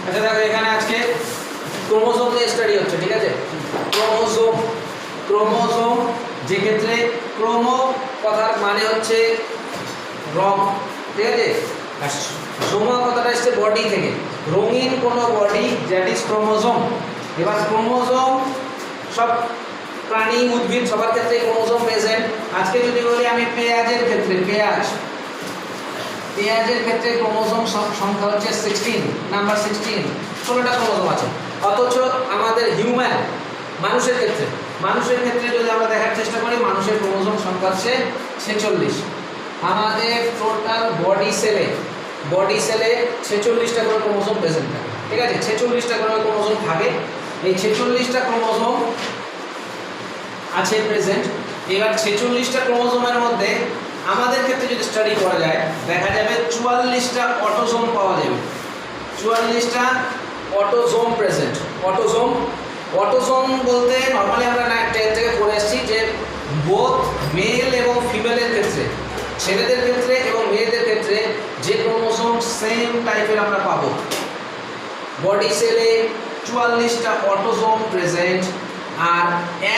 আচ্ছা দেখো এখানে আজকে ক্রোমোজোম নিয়ে স্টাডি হচ্ছে, ঠিক আছে? ক্রোমোজোম, ক্রোমোজোম যে ক্ষেত্রে ক্রোমো কথার মানে হচ্ছে রং, ঠিক আছে? আর জোমা কথাটা আসছে বডি থেকে, রঙিন কোনো বডি, দ্যাট ইজ ক্রোমোজোম। এবার ক্রোমোজোম সব প্রাণী উদ্ভিদ সবার ক্ষেত্রে ক্রোমোজোম প্রেজেন্ট। আজকে যদি বলি আমি পেঁয়াজের ক্ষেত্রে, পেঁয়াজের ক্ষেত্রে ক্রোমোজোম সংখ্যা হচ্ছে 16, নাম্বার 16, 16টা ক্রোমোজোম আছে। অথচ আমাদের হিউম্যান মানুষের ক্ষেত্রে যদি আমরা দেখার চেষ্টা করি, মানুষের ক্রোমোজোম সংখ্যা হচ্ছে 46। আমাদের টোটাল বডি সেলে 46টা করে ক্রোমোজোম প্রেজেন্ট থাকে, ঠিক আছে? 46টা করে ক্রোমোজোম থাকে। এই 46টা ক্রোমোজোম আছে প্রেজেন্ট। এবার 46টা ক্রোমোজোমের মধ্যে আমাদের ক্ষেত্রে যদি স্টাডি করা যায়, দেখা যাবে 44টা অটোজোম পাওয়া যাবে। 44টা অটোজোম প্রেজেন্ট। অটোজোম বলতে নর্মালি আমরা 10 থেকে পড়ে আসছি যে বোথ মেল এবং ফিমেলের ক্ষেত্রে, ছেলেদের ক্ষেত্রে এবং মেয়েদের ক্ষেত্রে যে ক্রোমোজোম সেম টাইপের আমরা পাবো। বডি সেলে 44টা অটোজোম প্রেজেন্ট, আর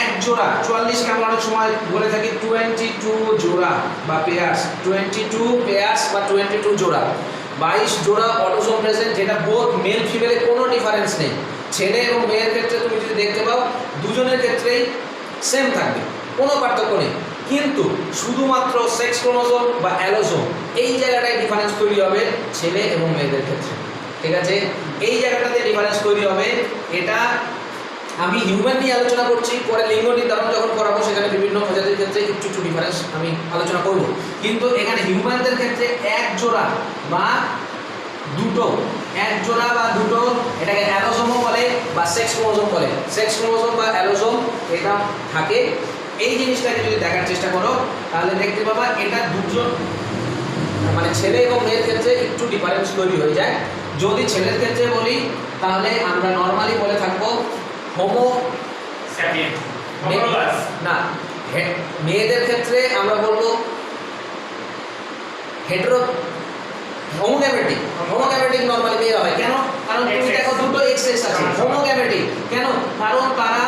এক জোড়া 44কে আমরা অনেক সময় বলে থাকি 22 জোড়া বা পেয়ার্স, 22 পেয়ার্স বা 22 জোড়া, 22 জোড়া অটোজোম প্রেজেন্ট, যেটা বোথ মেল ফিমেলে কোনো ডিফারেন্স নেই। ছেলে এবং মেয়ের ক্ষেত্রে তুমি যদি দেখতে পাও দুজনের ক্ষেত্রেই সেম থাকবে, কোনো পার্থক্য নেই। কিন্তু শুধুমাত্র সেক্স ক্রোমোজোম বা অ্যালোজোম এই জায়গাটায় ডিফারেন্স তৈরি হবে ছেলে এবং মেয়েদের ক্ষেত্রে, ঠিক আছে? এই জায়গাটাতে ডিফারেন্স তৈরি হবে। এটা আমি হিউম্যান নিয়ে আলোচনা করছি, পরে লিঙ্গ নির্ধারণ যখন করাবো সেখানে বিভিন্ন প্রজাতির ক্ষেত্রে একটু ডিফারেন্স আমি আলোচনা করব। কিন্তু এখানে হিউম্যানদের ক্ষেত্রে এক জোড়া বা দুটো, এটাকে অ্যালোজোমও বলে বা সেক্স ক্রোমোজোম বলে। সেক্স ক্রোমোজোম বা অ্যালোজোম এটা থাকে। এই জিনিসটাকে যদি দেখার চেষ্টা করো তাহলে দেখতে পাবা এটা দুজন, মানে ছেলে এবং মেয়ের ক্ষেত্রে একটু ডিফারেন্স তৈরি হয়ে যায়। যদি ছেলের ক্ষেত্রে বলি তাহলে আমরা নর্মালি বলে থাকবো হোমো স্যাপিয়েন, না, মেয়েদের ক্ষেত্রে আমরা বলবো হেটেরো, হোমোগ্যামেটিক নর্মালি মেয়েরা হয়। কেন? কারণ তুমি দেখো দুটো এক্স আছে। হোমোগ্যামেটিক কেন? কারণ তারা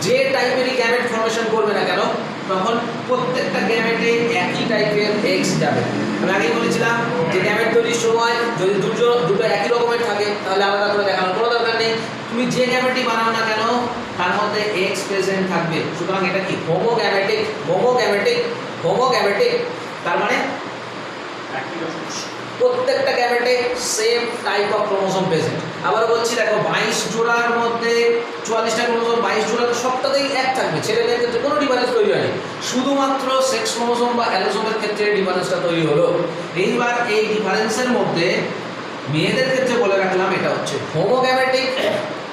যে টাইপেরই গ্যামেট ফর্মেশন করবে না কেন, তখন প্রত্যেকটা গ্যামেটে একই টাইপের এক্স যাবে। আমি আগেই বলেছিলাম যে গ্যামেট তৈরির সময় যদি দুটো একই রকমের থাকে তাহলে আলাদা করে দেখানোর কোনো দরকার নেই। তুমি যে গ্যামেটই বানাও না কেন তার মধ্যে এক্স প্রেজেন্ট থাকবে। সুতরাং এটা কি হোমোগ্যামেটিক, তার মানে প্রত্যেকটা গ্যামেটে same type of chromosome present. আবার বলছি দেখো 22 জোড়ার মধ্যে 44টা ক্রোমোজোম, 22 জোড়া সবটাতেই এক থাকবে। ছেলেদের ক্ষেত্রে কোনো ডিফারেন্স তৈরি হয়নি, শুধুমাত্র সেক্স ক্রোমোজোম বা অ্যালোজোমের ক্ষেত্রে ডিফারেন্সটা তৈরি হলো। এইবার এই ডিফারেন্সের মধ্যে মেয়েদের ক্ষেত্রে বলে রাখলাম এটা হচ্ছে হোমোগ্যামেটিক,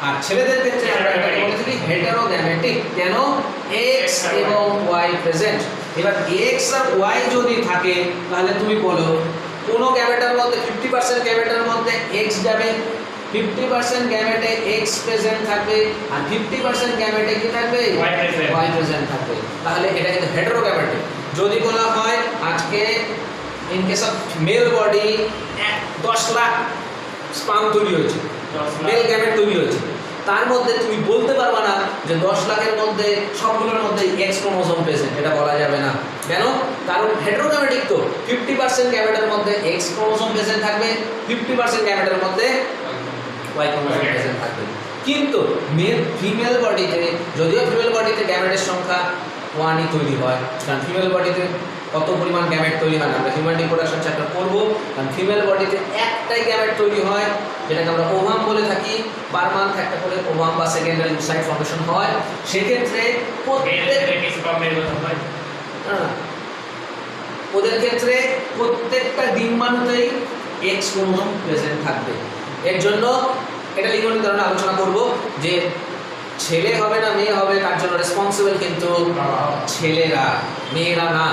আর ছেলেদের ক্ষেত্রে আমরা এটাকে বলে থাকি হেটেরোগ্যামেটিক। কেন? এক্স এবং ওয়াই প্রেজেন্ট। এবার এক্স আর ওয়াই যদি থাকে তাহলে তুমি বলো কোনো গ্যামেটের মধ্যে 50% গ্যামেটের মধ্যে এক্স যাবে, 50% গ্যামেটে এক্স প্রেজেন্ট থাকবে, আর 50% গ্যামেটে কি থাকবে? ওয়াই প্রেজেন্ট থাকবে। তাহলে এটা কিন্তু হেটেরোগ্যামেটিক। যদি বলা হয় আজকে in case of male body 10 lakh sperm তৈরি হয়েছে, মেল গ্যামেট তৈরি হয়েছে, তার মধ্যে তুমি বলতে পারবে না যে 10 লাখের মধ্যে সবগুলোর মধ্যে এক্স ক্রোমোজোম প্রেজেন্ট, এটা বলা যাবে না। কেন? কারণ হেটেরোগ্যামেটিক তো 50% গ্যামেটের মধ্যে এক্স ক্রোমোজোম প্রেজেন্ট থাকবে, 50% গ্যামেটের মধ্যে ওয়াই ক্রোমোজোম প্রেজেন্ট থাকবে। কিন্তু ফিমেল বডিতে, যদিও ফিমেল বডিতে গ্যামেটের সংখ্যা 1ই তৈরি হয়, কারণ ফিমেল বডিতে কত পরিমাণ গ্যামেট তৈরি হয় না আমরা হিউম্যান রিপ্রোডাকশন চ্যাপ্টার করবো। কারণ ফিমেল বডিতে একটাই গ্যামেট তৈরি হয়, যেটাকে আমরা ওভাম বলে থাকি। পার মান্থ একটা করে ওভাম বা সেকেন্ডারি ওসাইট ফর্মেশন হয়। সেক্ষেত্রে ওদের ক্ষেত্রে প্রত্যেকটা ডিম্বাণুতেই এক্স ক্রোমোজোম প্রেজেন্ট থাকবে। এর জন্য এটা লিঙ্গ নির্ধারণে আলোচনা করব যে ছেলে হবে না মেয়ে হবে তার জন্য রেসপন্সিবল কিন্তু ছেলেরা, মেয়েরা না,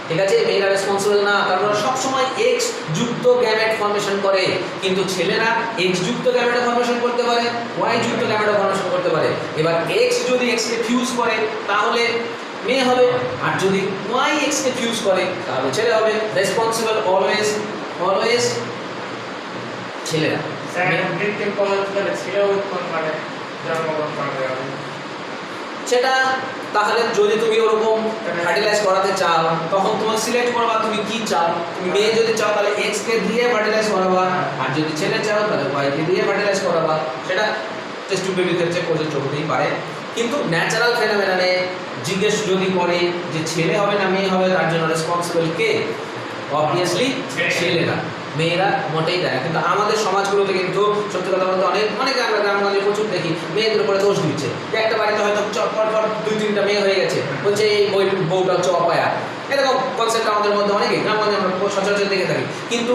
ঠিক আছে? মেয়েরা রেসপন্সিবল না, কারণ ওরা সবসময় এক্স যুক্ত গ্যামেট ফর্মেশন করে। কিন্তু ছেলেরা এক্স যুক্ত গ্যামেট ফর্মেশন করতে পারে, ওয়াই যুক্ত গ্যামেট ফর্মেশন করতে পারে। এবার এক্স যদি এক্সকে ফিউজ করে তাহলে মেয়ে হবে, আর যদি ওয়াই এক্সকে ফিউজ করে তাহলে ছেলে হবে। রেসপন্সিবল অলওয়েজ ছেলেরা। কৃত্রিম পদ্ধতিতে ছেলে উৎপন্ন করে জন্মগ্রহণ করবে। সেটা তাহলে যদি তুমি ওরকম ফার্টিলাইজ করাতে চাও তখন তোমার সিলেক্ট করবা তুমি কি চাও। তুমি মেয়ে যদি চাও তাহলে এক্স কে দিয়ে ফার্টিলাইজ করাবা, আর যদি ছেলে চাও তাহলে ওয়াই কে দিয়ে ফার্টিলাইজ করাবা। সেটা টেস্ট টিউব বেবির ক্ষেত্রে প্রযোজ্য হতেই পারে। কিন্তু ন্যাচারাল ফেনোমেননে জিজ্ঞেস যদি করে যে ছেলে হবে না মেয়ে হবে, তার জন্য রেসপন্সিবল কে? অবভিয়াসলি ছেলেরা, মেয়েরা মোটেই দেয় না। কিন্তু আমাদের সমাজগুলোতে কিন্তু সত্যি কথা বলতে অনেকে আমরা গ্রামগঞ্জে প্রচুর দেখি মেয়েদের উপরে দোষ দিচ্ছে। একটা বাড়িতে হয়তো পর 2-3টা মেয়ে হয়ে গেছে, বলছে এই বউটা হচ্ছে অপয়া। এরকম কনসেপ্ট আমাদের মধ্যে অনেকেই গ্রামগঞ্জে আমরা সচরাচর দেখে থাকি। কিন্তু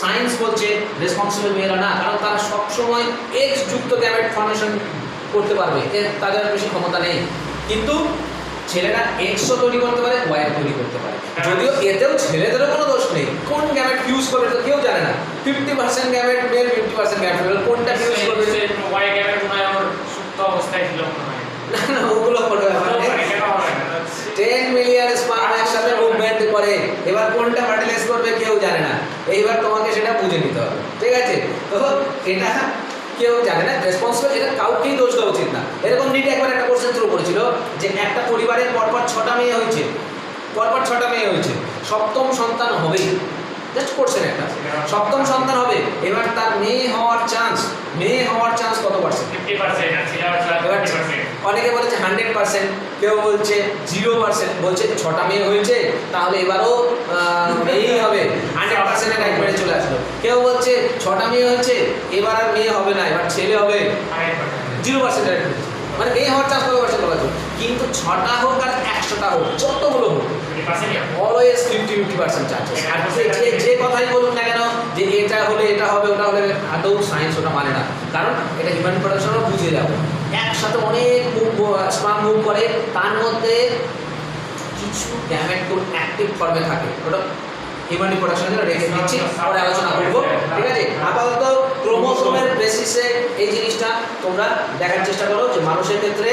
সায়েন্স বলছে রেসপন্সিবল মেয়েরা না, কারণ তারা সবসময় এক্স যুক্ত গ্যামেট ফর্মেশন করতে পারবে, তাদের বেশি ক্ষমতা নেই। কিন্তু ছেলেরা এক্সও তৈরি করতে পারে, ওয়াই তৈরি করতে পারে। যদিও এতেও ছেলেদেরও কোনো দোষ নেই, কোন গ্যামেট ফিউজ করবে তো কেউ জানে না। 50% গ্যামেট মেল, 50% গ্যামেট ফিমেল, কোনটা ফিউজ করবে? ওয়াই গ্যামেট মনে হয় আমার সুপ্ত অবস্থায় ছিল মনে হয়। না ওগুলো কোনো ব্যাপার নেই। 10 মিলিয়ন স্পার্ম একসাথে মুভমেন্ট করে, এবার কোনটা ফার্টিলাইজ করবে কেউ জানে না। এইবার তোমাকে সেটা বুঝে নিতে হবে, ঠিক আছে? তো এটা কেউ জানে না, রেসপন্সিবল এটা কাউকেই দোষ দেওয়া উচিত না। এরকম নিটে একবার একটা কোশ্চেন থ্রো করেছিল যে একটা পরিবারের পরপর 6টা মেয়ে হয়েছে, পরপর 6টা মেয়ে হয়েছে, সপ্তম সন্তান হবেই, জাস্ট কোশ্চেন একটা, সপ্তম সন্তান হবে, এবার তার মেয়ে হওয়ার চান্স কত পার্সেন্ট? 50%। অনেকে বলেছে 100%, কেউ বলছে 0%, বলছে 6টা মেয়ে হয়েছে তাহলে এবারও মেয়েই হবে, 100%-এর একবারে চলে আসলো। কেউ বলছে 6টা মেয়ে হয়েছে এবার আর মেয়ে হবে না, এবার ছেলে হবে, 0%-এর মানে মেয়ে হওয়ার চান্স কত পার্সেন্ট বলা যায়। কিন্তু 6টা হোক আর 100টা হোক, যতগুলো হোক, অলওয়েজ 50-50% চান্সেস। আর যে কথাই বলুন না কেন যে এটা হলে এটা হবে ওটা হলে, আদৌ সায়েন্স ওটা মানে না। কারণ এটা হিউম্যান রিপ্রোডাকশনও বুঝে যাবো, একসাথে অনেক স্পার্ম মুভ করে, তার মধ্যে কিছু গ্যামেট খুব অ্যাক্টিভ ফর্মে থাকে, ওটা হিউম্যান রিপ্রোডাকশনের জন্য রেখে দিচ্ছি, পরে আলোচনা করবো, ঠিক আছে? আপাতত ক্রোমোসোমের বেসিসে এই জিনিসটা তোমরা দেখার চেষ্টা করো যে মানুষের ক্ষেত্রে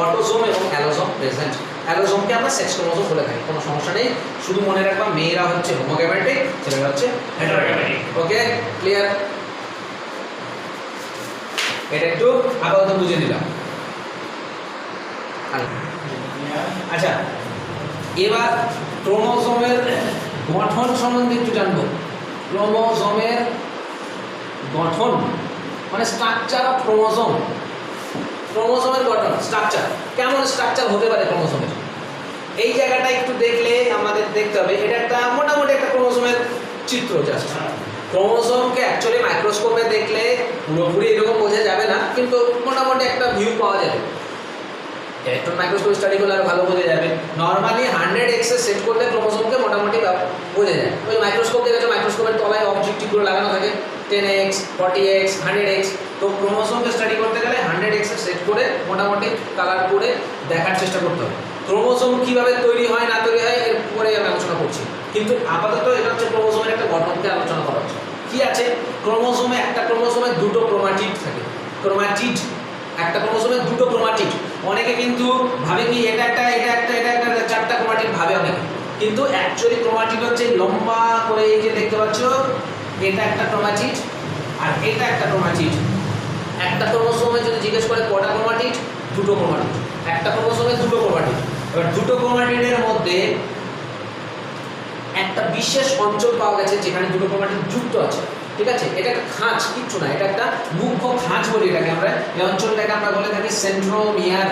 অটোসোম এবং অ্যালোসোম প্রেজেন্ট। অ্যালোসোমকে আমরা সেক্স ক্রোমোসোম বলে থাকি, কোনো সমস্যা নেই। শুধু মনে রাখবা মেয়েরা হচ্ছে হোমোগ্যামেটিক, ছেলেরা হচ্ছে হেটারোগ্যামেটিক। ওকে, ক্লিয়ার? এটা একটু আপাতত বুঝে নিলাম। আচ্ছা, এবার ক্রোমোসোমের গঠন সম্বন্ধে একটু জানবো। ক্রোমোসোমের গঠন মানে স্ট্রাকচার অফ ক্রোমোসোম। ক্রোমোসোমের গঠন স্ট্রাকচার, কেমন স্ট্রাকচার হতে পারে ক্রোমোসোমের? এই জায়গাটা একটু দেখলে আমাদের দেখতে হবে, এটা একটা মোটামুটি একটা ক্রোমোসোমের চিত্র জাস্ট। ক্রোমোসোমকে অ্যাকচুয়ালি মাইক্রোস্কোপে দেখলে পুরোপুরি এরকম বোঝা যাবে না, কিন্তু মোটামুটি একটা ভিউ পাওয়া যাবে। ইলেকট্রন মাইক্রোস্কোপ স্টাডি করলে আরো ভালো বোঝা যাবে। নর্মালি 100x এ সেট করলে ক্রোমোসোমকে মোটামুটি বোঝা যায়। ওই মাইক্রোস্কোপ দেখেছো, মাইক্রোস্কোপের তলায় অবজেক্টিভগুলো লাগানো থাকে 10x, 40x, 100x। তো ক্রোমোসোমকে স্টাডি করতে গেলে 100x এ সেট করে মোটামুটি কালার করে দেখার চেষ্টা করতে হবে। ক্রোমোসোম কীভাবে তৈরি হয় না তৈরি হয় এর পরে আমি আলোচনা করছি, কিন্তু আপাতত এটা হচ্ছে ক্রোমোসোমের একটা গঠনকে আলোচনা করা হচ্ছে। কী আছে ক্রোমোসোমে? একটা ক্রোমোসোমে দুটো ক্রোমাটিড থাকে। ক্রোমাটিড, একটা ক্রোমোসোমে দুটো ক্রোমাটিড। অনেকে কিন্তু ভাবে কি এটা একটা 4টা ক্রোমাটিড ভাবে অনেকে, কিন্তু অ্যাকচুয়ালি ক্রোমাটিড হচ্ছে লম্বা করে এই যে দেখতে পাচ্ছ, এটা একটা ক্রোমাটিড আর এটা একটা ক্রোমাটিড। একটা ক্রোমোসোমে যদি জিজ্ঞেস করে কটা ক্রোমাটিড? দুটো ক্রোমাটিড। একটা ক্রোমোসোমে দুটো ক্রোমাটিড। এবার দুটো ক্রোমাটিডের মধ্যে একটা বিশেষ অঞ্চল পাওয়া গেছে যেখানে দুটো ক্রোমাটিড যুক্ত আছে, ঠিক আছে? এটা একটা খাঁজ, কিচ্ছু না, এটা একটা মুখ্য খাঁজ বলি এটাকে আমরা। এই অঞ্চলটাকে আমরা বলে থাকি সেন্ট্রোমিয়ার।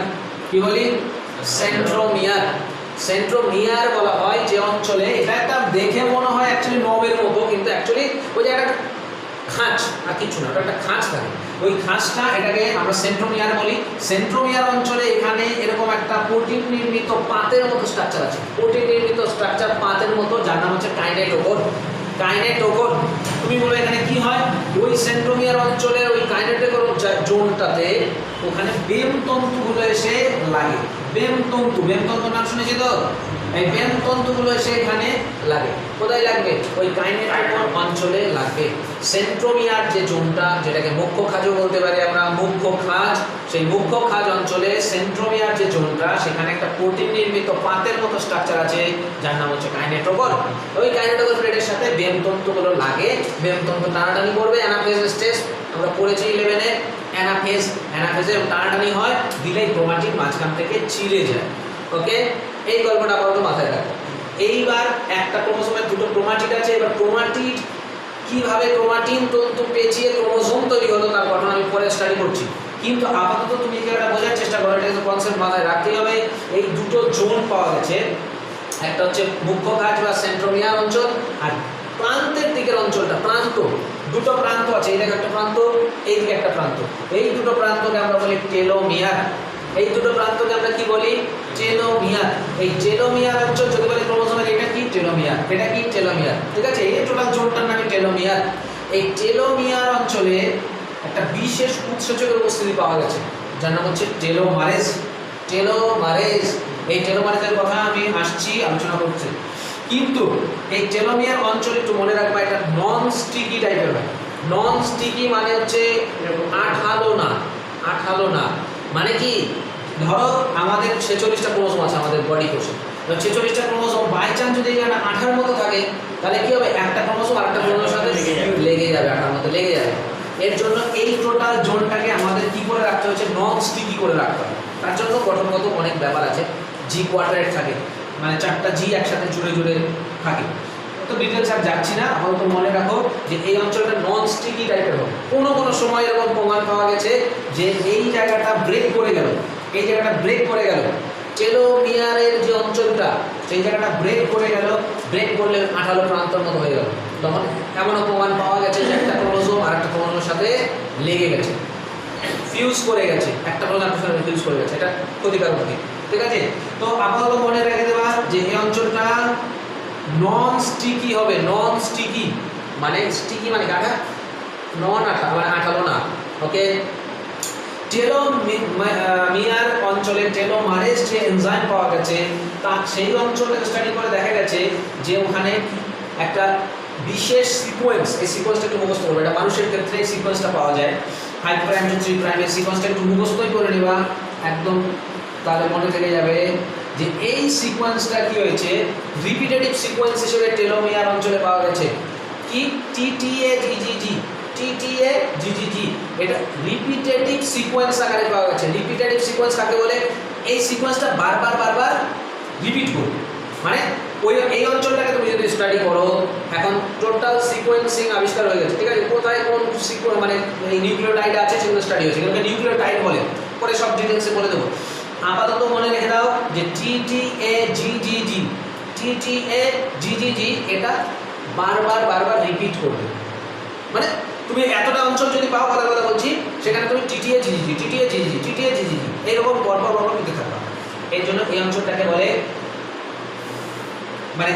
কি বলি? সেন্ট্রোমিয়ার। সেন্ট্রোমিয়ার বলা হয় যে অঞ্চলে, এটা একটা দেখে মনে হয় অ্যাকচুয়ালি নবের মতো, কিন্তু অ্যাকচুয়ালি ওই যে একটা খাঁজ আর কিছু না, ওটা একটা খাঁজ থাকে। ওই খাঁজটা এটাকে আমরা সেন্ট্রোমিয়ার বলি। সেন্ট্রোমিয়ার অঞ্চলে এখানে এরকম একটা প্রোটিন নির্মিত পাতের মতো স্ট্রাকচার আছে, প্রোটিন নির্মিত স্ট্রাকচার পাতের মতো, যার নাম হচ্ছে কাইনেটোকোর। কাইনেটোকোর, তুমি বলো এখানে কি হয়? ওই সেন্ট্রোমিয়ার অঞ্চলের ওই কাইনেটোকোর জোনটাতে ওখানে বেমতন্তুগুলো এসে লাগে। বেমতন্তু নাম শুনেছি তো? এই বেমতন্তুগুলো এসে এখানে লাগে। কোথায় লাগবে? ওই কাইনেটোকোর অঞ্চলে লাগবে। সেন্ট্রোমিয়ার যে জোনটা, যেটাকে মুখ্য খাঁজও বলতে পারি আমরা, মুখ্য খাঁজ, সেই মুখ্য খাজ অঞ্চলে সেন্ট্রোমিয়ার যে জোনটা সেখানে একটা প্রোটিন নির্মিত পাতের মতো স্ট্রাকচার আছে যার নাম হচ্ছে কাইনেটোকর। ওই কাইনেটোকর প্লেটের সাথে বেম তন্তুগুলো লাগে, বেম তন্তু টানাটানি করবে, অ্যানাফেজ স্টেজ আমরা পড়েছি 11-এ। অ্যানাফেজে টানাটানি হয়, দিলেই ক্রোমাটিন মাঝখান থেকে ছিঁড়ে যায়। ওকে, এই গল্পটা আপাতত মাথায় রাখো। এইবার একটা ক্রোমোসোমের দুটো ক্রোমাটিড আছে, এবার ক্রোমাটিড কিভাবে ক্রোমাটিন তন্তু পেঁচিয়ে ক্রোমোসোম তৈরি হলো তার ঘটনা আমি পরে স্টাডি করছি, কিন্তু আপাতত তুমি এটা বোঝার চেষ্টা করো, এটা কনসেপ্ট মাথায় রাখতেই হবে। এই দুটো জোন পাওয়া গেছে, একটা হচ্ছে মুখ্য খাজ বা সেন্ট্রোমিয়ার অঞ্চল, আর প্রান্তের দিকের অঞ্চলটা প্রান্ত, দুটো প্রান্ত আছে, এই দিকে একটা প্রান্ত, এই দিকে একটা প্রান্ত, এই দুটো প্রান্তকে আমরা বলি টেলোমিয়ার। এই দুটো প্রান্তকে আমরা কি বলি? টেলোমিয়ার। এই টেলোমিয়ার অঞ্চল যদি বলি ক্রোমোসোমের, এটা কি টেলোমিয়ার, এটা কি টেলোমিয়ার, ঠিক আছে? এই টোটাল জোনটার নাম টেলোমিয়ার। এই টেলোমিয়ার অঞ্চলে একটা বিশেষ উৎসেচকের উপস্থিতি পাওয়া গেছে যার নাম হচ্ছে টেলোমারেজ। এই টেলোমারেজের কথা আমি আসছি, আলোচনা করছি, কিন্তু এই টেলোমিয়ার অঞ্চল একটু মনে রাখবা, এটা নন স্টিকি টাইপের হয়। নন স্টিকি মানে হচ্ছে আঠালো না, মানে কি, ধরো আমাদের 46টা ক্রোমোসোম আছে আমাদের বডি কোষে, 46টা ক্রোমোসোম বাই চান্স যদি এটা আঠার মতো থাকে তাহলে কি হবে, একটা ক্রোমোসোম আরেকটা ক্রোমোসোমের সাথে লেগে যাবে, আঠার মতো লেগে যাবে। এর জন্য এই টোটাল জোনটাকে আমাদের কি করে রাখতে হচ্ছে, নন স্টিকি করে রাখতে হবে। তার জন্য গঠনগত অনেক ব্যাপার আছে, জি কোয়াড্রেট থাকে, মানে 4টা জি একসাথে জুড়ে থাকে। তো ডিটেলস আর যাচ্ছি না, আপাতত মনে রাখো যে এই অঞ্চলটা নন স্টিকি টাইপের হবে। কোনো সময় এরকম প্রমাণ পাওয়া গেছে যে এই জায়গাটা ব্রেক করে গেল, টেলোমিয়ারের যে অঞ্চলটা সেই জায়গাটা ব্রেক করলে আঠালো প্রান্তর মতো হয়ে গেল। তখন এমনও প্রমাণ পাওয়া গেছে যে একটা ক্রোমোসোম আর একটা ক্রোমোসোমের সাথে লেগে গেছে, ফিউজ করে গেছে, একটা ক্রোমোসোমের সাথে ফিউজ করে গেছে, এটা ক্ষতিকারক দিক, ঠিক আছে? তো আপাতত মনে রেখে দেওয়া যে এই অঞ্চলটা নন স্টিকি হবে। নন স্টিকি মানে স্টিকি মানে গাঢ়া, নন আঠা মানে আঠালো না। ওকে, টেলোমিয়ার অঞ্চলে টেলোমারেজ যে এনজাইম পাওয়া গেছে তা সেই অঞ্চলটাকে স্টাডি করে দেখা গেছে যে ওখানে একটা বিশেষ সিকোয়েন্স, এই সিকোয়েন্সটা একটু মুখস্থ করবে, এটা মানুষের ক্ষেত্রে এই সিকোয়েন্সটা পাওয়া যায় 5 প্রাইম টু 3 প্রাইমের সিকোয়েন্সটা একটু মুখস্থই করে নেবা একদম, তাহলে মনে থেকে যাবে যে এই সিকোয়েন্সটা কি হয়েছে, রিপিটেটিভ সিকোয়েন্স হিসেবে টেলোমিয়ার অঞ্চলে পাওয়া গেছে। কি? TTA-GGG, এটা রিপিটেটিভ সিকোয়েন্স আকারে পাওয়া গেছে। রিপিটেটিভ সিকোয়েন্স কাকে বলে? এই সিকোয়েন্সটা বারবার রিপিট করবে, মানে এই অঞ্চলটাকে তুমি যদি স্টাডি করো, এখন টোটাল সিকোয়েন্সিং আবিষ্কার হয়ে গেছে, ঠিক আছে? কোথায় কোন সিকোয়েন্স মানে এই নিউক্লিওটাইড আছে সেগুলো স্টাডি হয়েছে, এগুলোকে নিউক্লিওটাইড বলে, পরে সব ডিটেলসে বলে দেবো। আপাতত মনে রেখে দাও যে TTA-GGG এটা বারবার রিপিট করবে, মানে তুমি এতটা অঞ্চল যদি পাও, কথা বলছি, সেখানে তুমি TTA-GGG এইরকম পরপর নিতে থাকবা। এর জন্য এই অঞ্চলটাকে বলে, মানে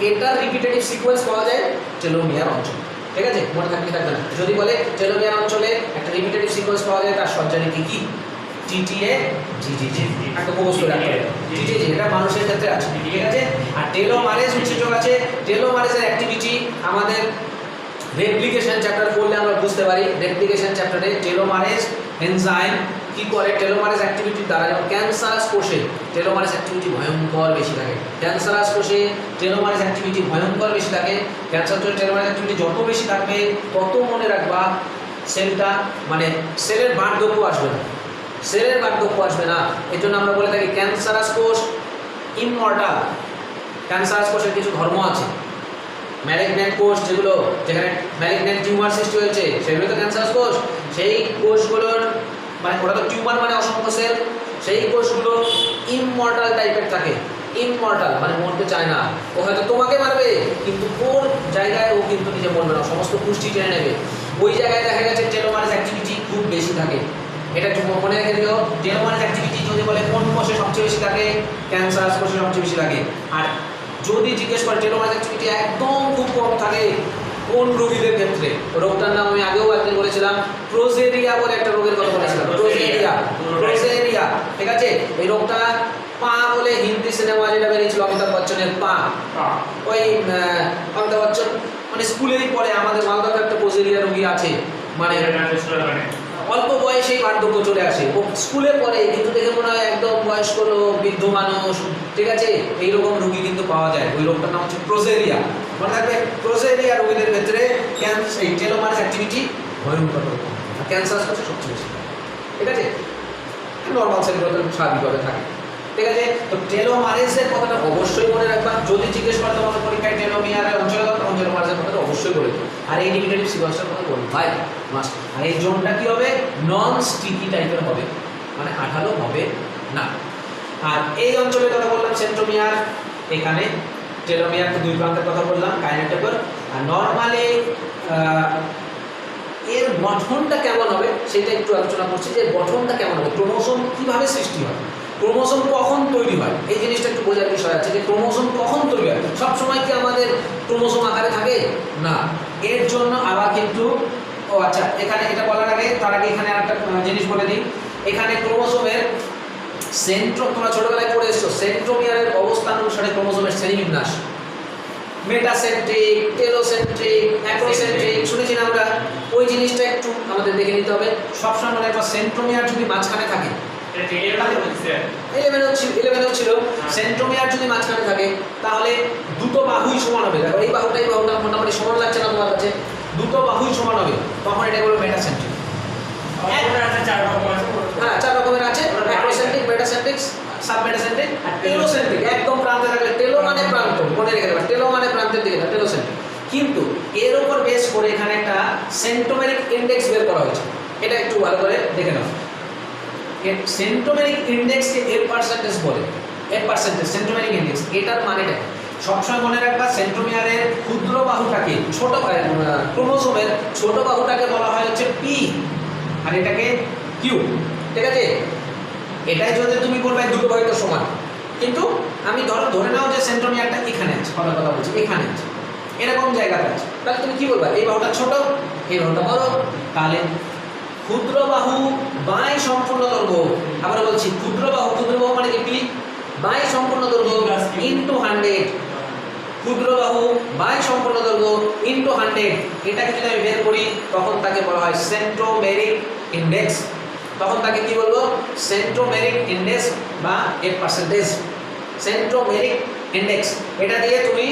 এটা রিপিটেটিভ সিকোয়েন্স পাওয়া যায় টেলোমিয়ার অঞ্চল, ঠিক আছে? মনে থাকবে না, যদি বলে টেলোমিয়ার অঞ্চলে একটা রিপিটেটিভ সিকোয়েন্স পাওয়া যায়, তার সজ্জানি কি? TTA-GGG, একটা মুখস্থ রাখতে হবে। TTA এটা মানুষের ক্ষেত্রে আছে, ঠিক আছে? আর টেলোমারেজ উৎসেচক আছে। টেলোমারেজের অ্যাক্টিভিটি আমাদের রেপ্লিকেশন চ্যাপ্টার পড়লে আমরা বুঝতে পারি। রেপ্লিকেশন চ্যাপ্টারে টেলোমারেজ এনজাইম কি করে, টেলোমারেজ অ্যাক্টিভিটির দ্বারা, যেমন ক্যান্সারাস কোষে টেলোমারেজ অ্যাক্টিভিটি ভয়ঙ্কর বেশি থাকে। ক্যান্সারাস কোষে টেলোমারেজ অ্যাক্টিভিটি ভয়ঙ্কর বেশি থাকে। ক্যান্সার কোষে টেলোমারেজ অ্যাক্টিভিটি যত বেশি থাকবে তত মনে রাখবা সেলটা, মানে সেলের বার্ধক্য আসবে না, এর জন্য আমরা বলে থাকি ক্যান্সারাস কোষ ইমমর্টাল। ক্যান্সারাস কোষের কিছু ধর্ম আছে। ম্যালিগন্যান্ট কোষ যেখানে ম্যালিগন্যান্ট টিউমার সৃষ্টি হয়েছে সেগুলো তো ক্যান্সারাস কোষ, সেই কোষগুলোর মানে ওটা তো টিউমার মানে অসংখ্য সেল, সেই কোষগুলো ইমমর্টাল টাইপের থাকে। ইমমর্টাল মানে মরতে চায় না, ও হয়তো তোমাকে মারবে কিন্তু ওর জায়গায় ও কিন্তু নিজে মরবে না, সমস্ত পুষ্টি টেনে নেবে। ওই জায়গায় দেখা গেছে টেলোমারেজ অ্যাক্টিভিটি খুব বেশি থাকে। এটা একটু মনে রেখে দিও, টেলোমারেজ অ্যাক্টিভিটি যদি বলে কোন কোষে সবচেয়ে বেশি থাকে, ক্যান্সারাস কোষে সবচেয়ে বেশি থাকে। আর যদি জিজ্ঞেস করে টেলোমারেজ অ্যাক্টিভিটি একদম খুব কম থাকে কোন রোগীদের ক্ষেত্রে, রোগটার নাম আমি আগেও একদিন বলেছিলাম, প্রোজেরিয়া বলে একটা রোগের কথা বলেছিলাম। প্রোজেরিয়া, ঠিক আছে? এই রোগটা পা বলে হিন্দি সিনেমা যেটা বেরিয়েছিল অমিতাভ বচ্চনের পা, ওই অমিতাভ বচ্চন মানে স্কুলেই পড়ে, আমাদের মালদাতে একটা প্রোজেরিয়া রোগী আছে, মানে অল্প বয়সেই বার্ধক্য চলে আসে, ও স্কুলে পড়ে কিন্তু দেখে মনে হয় একদম বয়স্ক লোক, বৃদ্ধ মানুষ, ঠিক আছে, এইরকম রোগী কিন্তু পাওয়া যায়। ওই রোগটার নাম হচ্ছে প্রোজেরিয়া। মনে থাকবে, প্রোজেরিয়া রোগীদের ক্ষেত্রে এই টেলোমারেজ অ্যাক্টিভিটি ভয়ঙ্কর রকম, আর ক্যান্সার হচ্ছে সবচেয়ে বেশি, ঠিক আছে। নর্মাল সেলগুলোতে স্বাভাবিকভাবে থাকে, ঠিক আছে। তো টেলোমারেজের কথাটা অবশ্যই মনে রাখবা, যদি জিজ্ঞেস করে তোমাদের পরীক্ষায় টেলোমিয়ারের অঞ্চলগত টেলোমারেজের কথাটা অবশ্যই বলে দিও। আর এই লিমিটেড সিকোয়েন্সের কথা বলবো ভাই মাস্ট। আর এই জোনটা কি হবে, নন স্টিকি টাইপের হবে, মানে আঠালো হবে না। আর এই অঞ্চলের কথা বললাম সেন্ট্রোমিয়ার, এখানে টেলোমিয়ার তো দুই প্রান্তের কথা বললাম, কাইনেটোকর। আর নর্মালি এর গঠনটা কেমন হবে সেটা একটু আলোচনা করছি, যে গঠনটা কেমন হবে, ক্রোমোসোম কিভাবে সৃষ্টি হয়, ক্রোমোসোম কখন তৈরি হয়, এই জিনিসটা একটু বোঝার বিষয় আছে, যে ক্রোমোসোম কখন তৈরি হয়। সবসময় কি আমাদের ক্রোমোসোম আকারে থাকে না, এর জন্য আবার কিন্তু ও আচ্ছা, এখানে এটা বলার আগে তার আগে এখানে একটা জিনিস বলে দিই। এখানে ক্রোমোসোমের তোমরা ছোটবেলায় পড়ে এসছো, সেন্ট্রোমিয়ারের অবস্থান অনুসারে ক্রোমোসোমের শ্রেণীবিন্যাস, মেটাসেন্ট্রিক, টেলোসেন্ট্রিক, অ্যাক্রোসেন্ট্রিক শুনেছি না আমরা, ওই জিনিসটা একটু আমাদের দেখে নিতে হবে। সবসময় মনে রাখবা, সেন্ট্রোমিয়ার যদি মাঝখানে থাকে, 11 ছিল, সেন্ট্রোমিয়ার যদি মাঝখানে থাকে তাহলে দুটো বাহুই সমান হবে। দেখো এই বাহুটা এই বাহুটা মোটামুটি সমান লাগছে না তোমার কাছে, দুটো বাহুই সমান হবে, তখন এটা হলো মেটাসেন্ট্রিক। হ্যাঁ, 4 রকমের আছে, অ্যাক্রোসেন্ট্রিক, মেটাসেন্ট্রিক, সাবমেটাসেন্ট্রিক আর টেলোসেন্ট্রিক। একদম প্রান্তে থাকলে টেলো মানে প্রান্ত, মনে রেখে দেবা, টেলো মানে প্রান্তের দিকে, টেলোসেন্ট্রিক। কিন্তু এর উপর বেস করে এখানে একটা সেন্টোমেরিক ইনডেক্স বের করা হয়েছে, এটা একটু ভালো করে দেখে নাও। সেন্টোমেরিক ইনডেক্সকে এর পার্সেন্টেজ বলে, এর পার্সেন্টেজ সেন্টোমেরিক ইনডেক্স। এটার মানেটা সবসময় মনে রাখবা, সেন্ট্রোমিয়ারের ক্ষুদ্র বাহুটাকে, ছোট ক্রোমোসোমের ছোট বাহুটাকে বলা হয় হচ্ছে পি, আর এটাকে কিউ, ঠিক আছে। এটাই যদি তুমি বলবে দুটো বাহু তো সমান, কিন্তু আমি ধরে নাও যে সেন্ট্রোমিয়ারটা এখানে আছে, কথা বলছি এখানে আছে, এরকম জায়গাতে আছে, তাহলে তুমি কি বলবা, এই বাহুটা ছোট, এই বাহুটা বড়। তাহলে ক্ষুদ্র বাহু বাই সম্পূর্ণ দৈর্ঘ্য, আবার বলছি ক্ষুদ্র বাহু মানে কি, বাই সম্পূর্ণ দৈর্ঘ্য ইনটু 100, ক্ষুদ্র বাহু বাই সম্পূর্ণ দৈর্ঘ্য ইনটু 100, এটাকে যদি আমি বের করি তখন তাকে বলা হয় সেন্ট্রোমেরিক ইনডেক্স। তখন তাকে কি বলবো, সেন্ট্রোমেরিক ইনডেক্স বা এর পার্সেন্টেজ, সেন্ট্রোমেরিক ইনডেক্স। এটা দিয়ে তুমি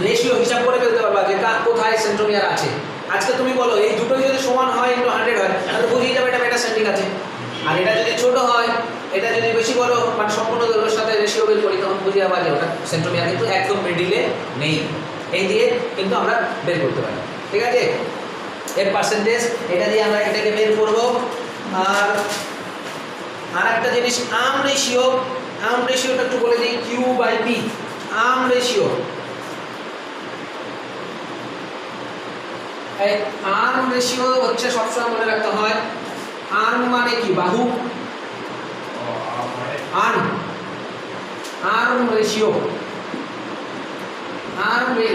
রেশিও হিসাব করে ফেলতে পারবা যে কোথায় সেন্ট্রোমিয়ার আছে। আজকে তুমি বলো এই দুটোই যদি সমান হয় ইনটু 100 হয়, তাহলে বুঝিয়ে যাবে এটা মেটাসেন্ট্রিক আছে। আর এটা যদি ছোট হয়, এটা যদি বেশি বড় মানে সম্পূর্ণ দৈর্ঘ্যের সাথে রেশিও বের করি, তখন বুঝিয়ে যাবে যে ওটা সেন্ট্রোমিয়ার কিন্তু একদম মিডিলে নেই। এই দিয়ে কিন্তু আমরা বের করতে পারি, ঠিক আছে, এর পার্সেন্টেজ। এটা দিয়ে আমরা এটাকে বের করব। আর একটা জিনিস, আর্ম রেশিওটা একটু বলে দিই, Q/P, আর্ম রেশিও। এই আর্ম রেশিও হচ্ছে সবসময় মনে রাখতে হয়, আর্ম মানে কি, বাহু, আর্ম রেশিও,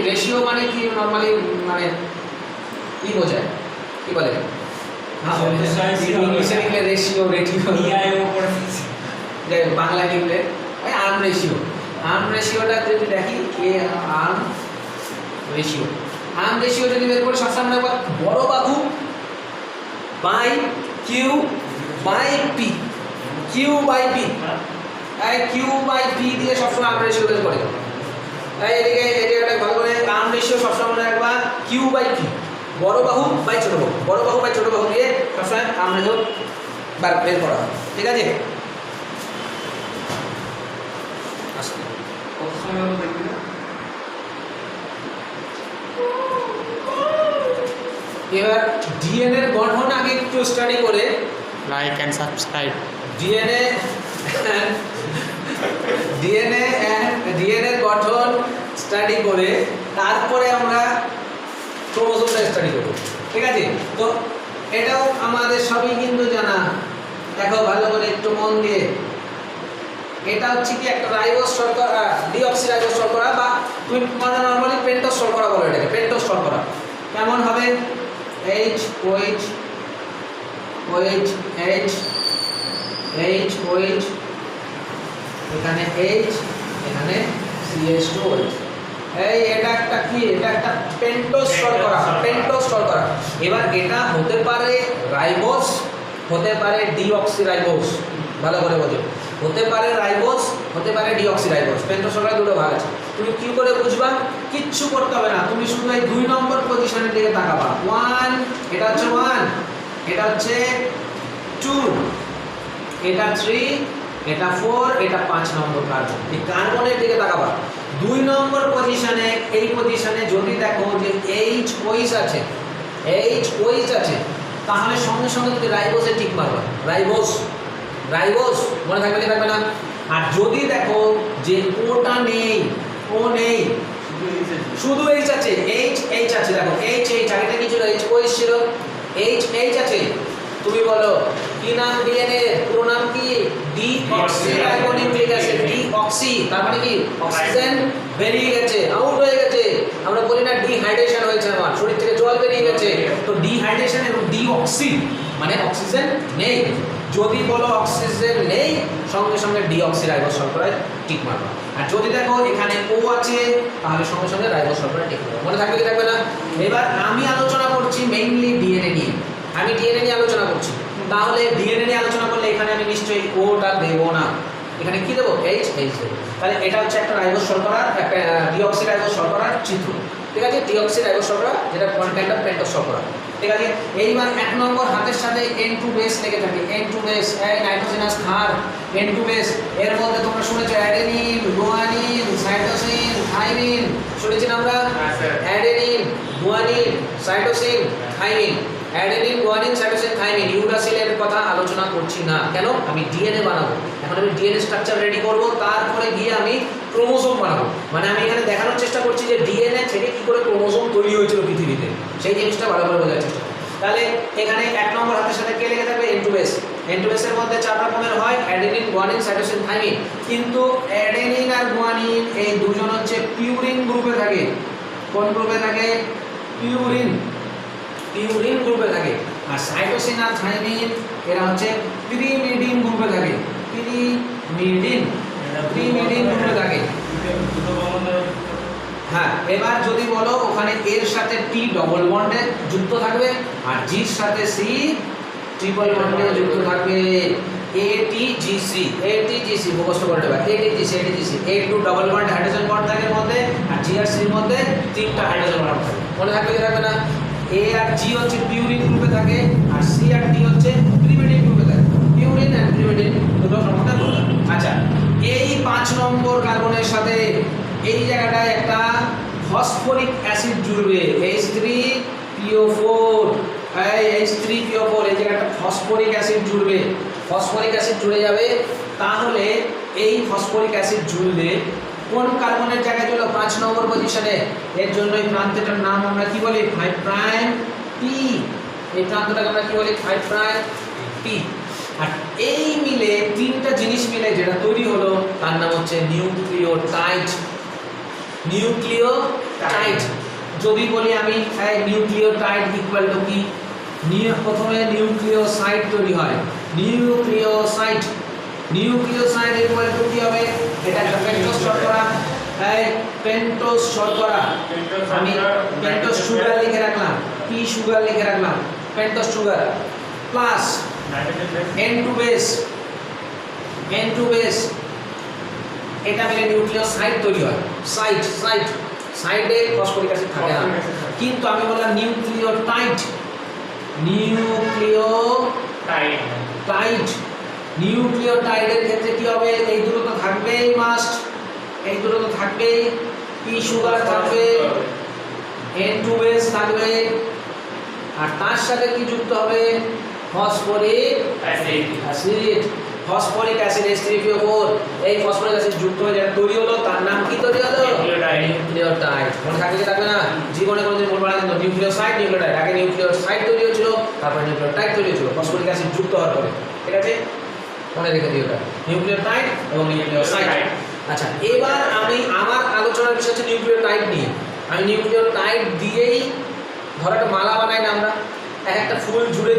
রেশিও মানে কি, নর্মালি মানে কি বোঝায়, কি বলে ইংলিশে লিখলে রেশিও, বাংলায় লিখলে আর্ম রেশিও। আর্ম রেশিওটা যদি দেখি, আর্ম রেশিও যদি বের করি সবসময় বড় বাহু বাই Q/P, Q/P, Q/P দিয়ে সবসময় আর্ম রেশিও বের করে। এদিকে ভালো করে আর্ম রেশিও সবসময় মনে রাখবা, Q/P, বড় বাহু বাই ছোট বাহু দিয়ে সবসময় আর্ম রেশিও বের করা হয়, ঠিক আছে। এবার ডিএনএ এর গঠন আগে একটু স্টাডি করে, লাইক এন্ড সাবস্ক্রাইব। ডিএনএ এর গঠন স্টাডি করে তারপরে আমরা ক্রোমোসোমটা স্টাডি করব, ঠিক আছে। তো এটাও আমাদের সবই কিন্তু জানা, দেখো ভালো করে একটু মন দিয়ে। এটা হচ্ছে কি একটা রাইবোজ শর্করা, ডিঅক্সিরাইবোজ শর্করা, বা তুমি নরমালি পেন্টোজ শর্করা বলো এটাকে, পেন্টোজ শর্করা। কেমন হবে, OH, এখানে H, এখানে CH2OH। এটা একটা কি, এটা একটা পেন্টোজ শর্করা। এবার এটা হতে পারে রাইবোজ, হতে পারে ডিঅক্সিরাইবোজ। ভালো করে বোঝো, হতে পারে রাইবোজ, হতে পারে ডিঅক্সিরাইবোজ। পেন্টোসাকারাইড দুটো ভাগ আছে। তুমি কি করে বুঝবা? কিচ্ছু করতে হবে না, তুমি শুধু এই 2 নম্বর পজিশনের দিকে তাকাবা। 1, এটা হচ্ছে 1, এটা হচ্ছে 2, এটা 3, এটা 4, এটা 5 নম্বর কার্বন। এই কার্বনের দিকে তাকাবা। 2 নম্বর পজিশনে, এই পজিশনে যদি দেখো যে H আছে, H আছে, তাহলে সঙ্গে সঙ্গে তুমি রাইবোজে টিক মারবা। রাইবোজ, রাইবোজ মনে থাকবে কি থাকবে না? আর যদি দেখো যে ওটা নেই, ও নেই, শুধু H আছে, H আছে, দেখো H আগেটা কি ছিল? H ছিল, H আছে, তুমি বলো কি নাম ডিএনএ পুরো নাম কি? Deoxyribonucleic acid. ডিঅক্সি তার মানে কি? অক্সিজেন বেরিয়ে গেছে, আউট হয়ে গেছে। আমরা বলি না ডিহাইড্রেশন হয়েছে, আমার শরীর থেকে জল বেরিয়ে গেছে। তো ডিহাইড্রেশন এবং ডিঅক্সি মানে অক্সিজেন নেই। যদি বলো অক্সিজেন নেই, সঙ্গে সঙ্গে ডিঅক্সিরাইবোজ শর্করায় টিক মারবা। আর যদি দেখো এখানে ও আছে, তাহলে সঙ্গে সঙ্গে রাইবোজ শর্করায় টিক মারবা। মনে থাকবে কি থাকবে না? এবার আমি আলোচনা করছি মেইনলি ডিএনএ নিয়ে। আমি ডিএনএ নিয়ে আলোচনা করছি, তাহলে ডিএনএ নিয়ে আলোচনা করলে এখানে আমি নিশ্চয়ই ওটা দেব না, এখানে কি দেবো? H দেবো। তাহলে এটা হচ্ছে একটা রাইবোজ শর্করা, একটা ডিঅক্সিরাইবোজ শর্করার চিত্র। ঠিক আছে, ডিঅক্সিরাইবোজ শর্করা যেটা কন্টেন্ট অফ পেন্টোজ শর্করা। ঠিক আছে, এইবার 1 নম্বর হাতের সাথে N2 বেস লেগে থাকে। N2 বেস, এই নাইট্রোজেনাস ক্ষার, N2 বেস। এর মধ্যে তোমরা শুনেছো অ্যাডেনিন, গুয়ানিন, সাইটোসিন, থাইমিন। শুনেছি না আমরা? Adenine, guanine, cytosine, thymine. Adenine, guanine, cytosine, thymine. ইউরাসিলের কথা আলোচনা করছি না, কেন? আমি ডিএনএ বানাবো। এখন আমি ডিএনএ স্ট্রাকচার রেডি করব, তারপরে গিয়ে আমি ক্রোমোসোম বানাবো। মানে আমি এখানে দেখানোর চেষ্টা করছি যে ডিএনএ থেকে কি করে ক্রোমোসোম তৈরি হয়েছিল পৃথিবীতে, সেই জিনিসটা ভালো করে বোঝার চেষ্টা করব। তাহলে এখানে 1 নম্বর হাতের সাথে কে লেগে থাকবে? N2 base. N2 বেসের মধ্যে 4 রকমের হয়, অ্যাডেনিন, গুয়ানিন, সাইটোসিন, থাইমিন। কিন্তু অ্যাডেনিন আর গুয়ানিন এই দুজন হচ্ছে পিউরিন গ্রুপে থাকে। কোন গ্রুপে থাকে? পিউরিন, পিউরিন গ্রুপে থাকে। আর সাইটোসিন আর থাইমিন এরা হচ্ছে পিরিমিডিন গ্রুপে থাকে। পিরিমিডিন গ্রুপে থাকে। হ্যাঁ, এবার যদি বলো ওখানে এর সাথে টি ডবল বন্ডে যুক্ত থাকবে, আর জির সাথে সি ট্রিপল বন্ডে যুক্ত থাকবে। ATGC মুখস্থ করে নেবা। ATGC A2 double bond hydrogen bond থাকে মধ্যে, আর জি আর সির মধ্যে 3টা হাইড্রোজেন বন্ড থাকে। মনে থাকবে কি থাকবে না? A আর G হচ্ছে পিউরিন গ্রুপে থাকে, আর C আর D হচ্ছে পিরিমিডিন গ্রুপে থাকে। পিউরিন আর পিরিমিডিন দুটো সমান্তরাল গ্রুপ। আচ্ছা, এই 5 নম্বর কার্বনের সাথে এই জায়গাটায় একটা ফসফরিক অ্যাসিড জুড়বে। H3PO4, H3PO4, এই জায়গাটা ফসফরিক অ্যাসিড জুড়বে। ফসফরিক অ্যাসিড জুড়ে যাবে। তাহলে এই ফসফরিক অ্যাসিড জুড়লে কোন কার্বনের জায়গায় চলো? 5 নম্বর পজিশনে। এর জন্য এই প্রান্তটার নাম আমরা কি বলি? 5' P। এই প্রান্তটাকে আমরা কি বলি? 5' P। আর এই মিলে 3টা জিনিস মিলে যেটা তৈরি হলো তার নাম হচ্ছে নিউক্লিওটাইড। নিউক্লিওটাইড যদি বলি আমি, নিউক্লিওটাইড ইকুয়াল টু কি? প্রথমে নিউক্লিওসাইড তৈরি হয়। নিউক্লিওসাইড ইকুয়াল টু কি হবে? এটা একটা পেন্টোজ শর্করা। পেন্টোজ শর্করা, আমি পেন্টোজ সুগার লিখে রাখলাম, পি সুগার লিখে রাখলাম, pentose sugar plus N2 base. এটা মিলে নিউক্লিওসাইড তৈরি হয়। সাইডে ফসফরিক অ্যাসিড থাকে না, কিন্তু আমি বললাম নিউক্লিওটাইডের ক্ষেত্রে কি হবে? এই দুটো তো থাকবেই, মাস্ট এই দুটো তো থাকবেই। পি সুগার থাকবে, N2 বেস থাকবে, আর তার সাথে কি যুক্ত হবে? Phosphoric acid. Phosphoric acid H3PO4, এই ফসফরিক অ্যাসিড যুক্ত হয়ে যেটা তৈরি হলো তার নাম কি তৈরি হলো? নিউক্লিওটাইড। মনে থাকবে কি থাকবে না? জীবনে কোনোদিন বলবো না কিন্তু নিউক্লিওসাইড, আগে নিউক্লিওসাইড তৈরি হয়েছিল, তারপরে নিউক্লিওটাইড তৈরি হয়েছিল ফসফরিক অ্যাসিড যুক্ত হওয়ার পরে। ঠিক আছে, মনে রেখে দিও এটা, নিউক্লিওটাইড এবং নিউক্লিওসাইড। আচ্ছা, এবার আমি আমার আলোচনার বিষয় হচ্ছে নিউক্লিওটাইড নিয়ে। আমি নিউক্লিওটাইড দিয়েই ধরো একটা মালা বানাই না আমরা, একটা ফুল জুড়ে